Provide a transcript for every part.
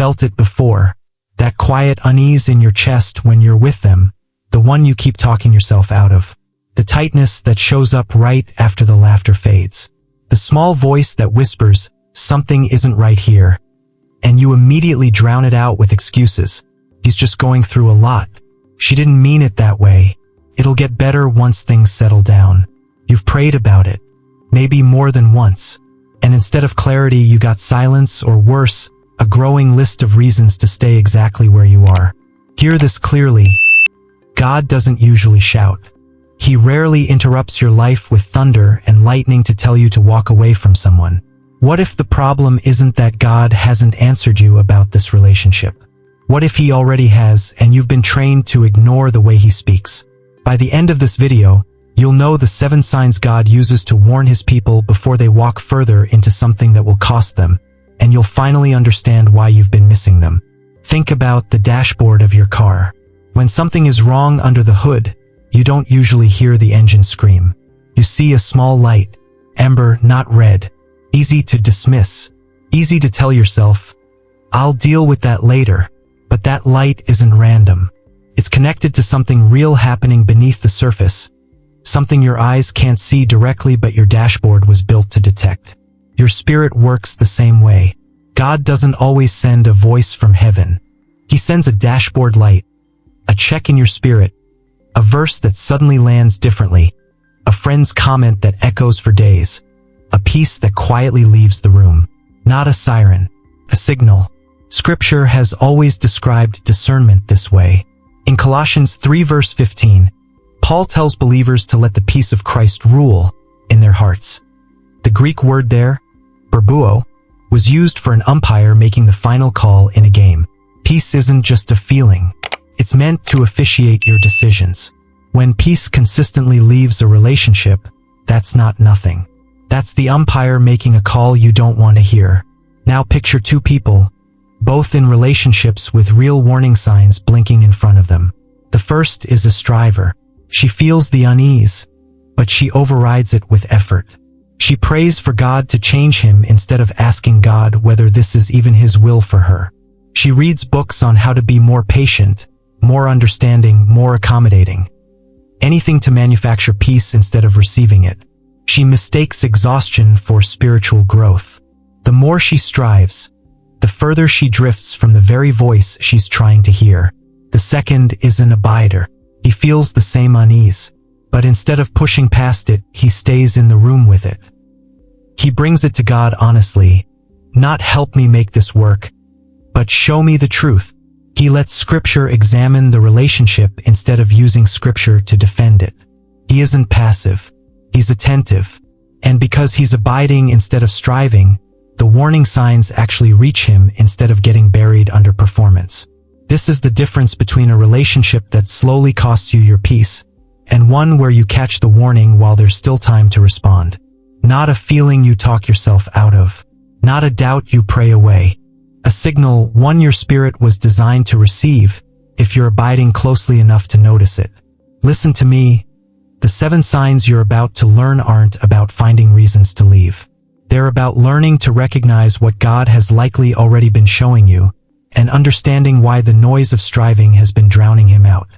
felt it before. That quiet unease in your chest when you're with them, the one you keep talking yourself out of. The tightness that shows up right after the laughter fades. The small voice that whispers, something isn't right here. And you immediately drown it out with excuses. He's just going through a lot. She didn't mean it that way. It'll get better once things settle down. You've prayed about it. Maybe more than once. And instead of clarity, you got silence, or worse, a growing list of reasons to stay exactly where you are. Hear this clearly. God doesn't usually shout. He rarely interrupts your life with thunder and lightning to tell you to walk away from someone. What if the problem isn't that God hasn't answered you about this relationship? What if he already has, and you've been trained to ignore the way he speaks? By the end of this video, you'll know the 7 signs God uses to warn his people before they walk further into something that will cost them, and you'll finally understand why you've been missing them. Think about the dashboard of your car. When something is wrong under the hood, you don't usually hear the engine scream. You see a small light, amber, not red, easy to dismiss, easy to tell yourself, I'll deal with that later. But that light isn't random. It's connected to something real happening beneath the surface, something your eyes can't see directly but your dashboard was built to detect. Your spirit works the same way. God doesn't always send a voice from heaven. He sends a dashboard light, a check in your spirit, a verse that suddenly lands differently, a friend's comment that echoes for days, a peace that quietly leaves the room. Not a siren, a signal. Scripture has always described discernment this way. In Colossians 3 verse 15, Paul tells believers to let the peace of Christ rule in their hearts. The Greek word there, berbuo, was used for an umpire making the final call in a game. Peace isn't just a feeling. It's meant to officiate your decisions. When peace consistently leaves a relationship, that's not nothing. That's the umpire making a call you don't want to hear. Now picture 2 people, both in relationships with real warning signs blinking in front of them. The first is a striver. She feels the unease, but she overrides it with effort. She prays for God to change him instead of asking God whether this is even his will for her. She reads books on how to be more patient, more understanding, more accommodating. Anything to manufacture peace instead of receiving it. She mistakes exhaustion for spiritual growth. The more she strives, the further she drifts from the very voice she's trying to hear. The second is an abider. He feels the same unease, but instead of pushing past it, he stays in the room with it. He brings it to God honestly, not help me make this work, but show me the truth. He lets Scripture examine the relationship instead of using Scripture to defend it. He isn't passive. He's attentive. And because he's abiding instead of striving, the warning signs actually reach him instead of getting buried under performance. This is the difference between a relationship that slowly costs you your peace and one where you catch the warning while there's still time to respond. Not a feeling you talk yourself out of. Not a doubt you pray away. A signal, one your spirit was designed to receive, if you're abiding closely enough to notice it. Listen to me. The 7 signs you're about to learn aren't about finding reasons to leave. They're about learning to recognize what God has likely already been showing you, and understanding why the noise of striving has been drowning him out.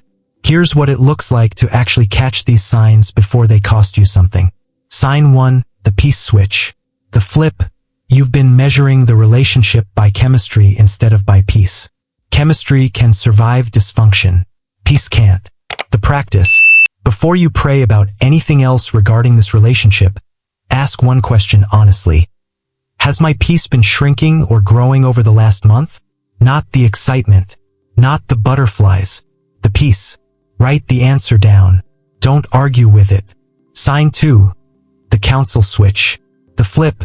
Here's what it looks like to actually catch these signs before they cost you something. Sign 1, the peace switch. The flip. You've been measuring the relationship by chemistry instead of by peace. Chemistry can survive dysfunction. Peace can't. The practice. Before you pray about anything else regarding this relationship, ask one question honestly. Has my peace been shrinking or growing over the last month? Not the excitement. Not the butterflies. The peace. Write the answer down. Don't argue with it. Sign 2. The counsel switch. The flip.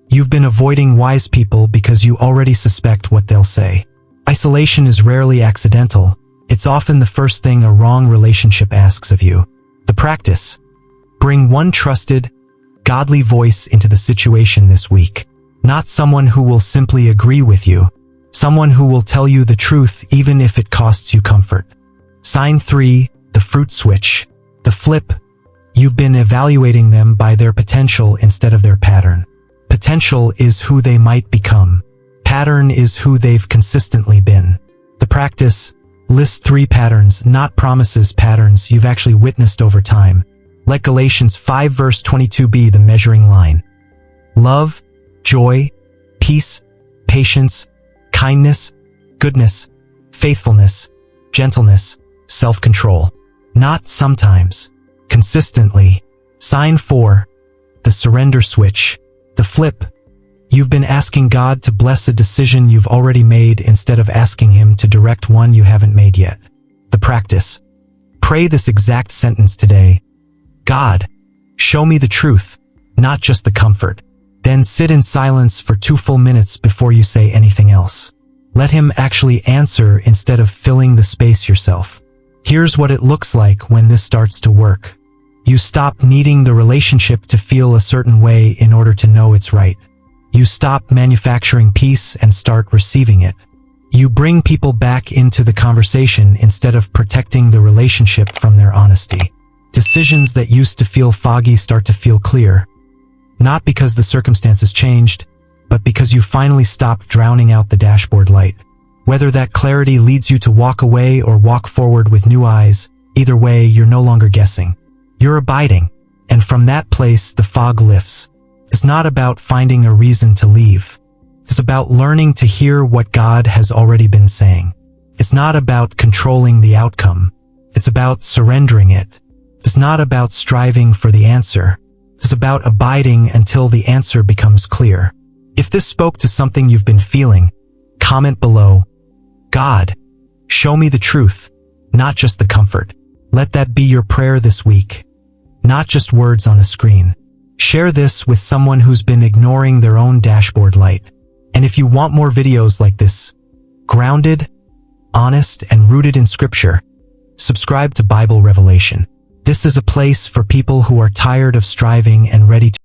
You've been avoiding wise people because you already suspect what they'll say. Isolation is rarely accidental. It's often the first thing a wrong relationship asks of you. The practice. Bring one trusted, godly voice into the situation this week. Not someone who will simply agree with you. Someone who will tell you the truth even if it costs you comfort. Sign 3, the fruit switch. The flip. You've been evaluating them by their potential instead of their pattern. Potential is who they might become. pattern is who they've consistently been. The practice: list 3 patterns, not promises, patterns you've actually witnessed over time. Let Galatians 5 verse 22 be the measuring line. Love, joy, peace, patience, kindness, goodness, faithfulness, gentleness, self-control. Not sometimes, consistently. Sign 4. The surrender switch. The flip. You've been asking God to bless a decision you've already made instead of asking Him to direct one you haven't made yet. The practice. Pray this exact sentence today. God, show me the truth, not just the comfort. Then sit in silence for 2 full minutes before you say anything else. Let Him actually answer instead of filling the space yourself. Here's what it looks like when this starts to work. You stop needing the relationship to feel a certain way in order to know it's right. You stop manufacturing peace and start receiving it. You bring people back into the conversation instead of protecting the relationship from their honesty. Decisions that used to feel foggy start to feel clear. Not because the circumstances changed, but because you finally stopped drowning out the dashboard light. Whether that clarity leads you to walk away or walk forward with new eyes, either way, you're no longer guessing. You're abiding, and from that place the fog lifts. It's not about finding a reason to leave. It's about learning to hear what God has already been saying. It's not about controlling the outcome. It's about surrendering it. It's not about striving for the answer. It's about abiding until the answer becomes clear. If this spoke to something you've been feeling, comment below. God, show me the truth, not just the comfort. Let that be your prayer this week, not just words on a screen. Share this with someone who's been ignoring their own dashboard light. And if you want more videos like this, grounded, honest, and rooted in Scripture, subscribe to Bible Revelation. This is a place for people who are tired of striving and ready to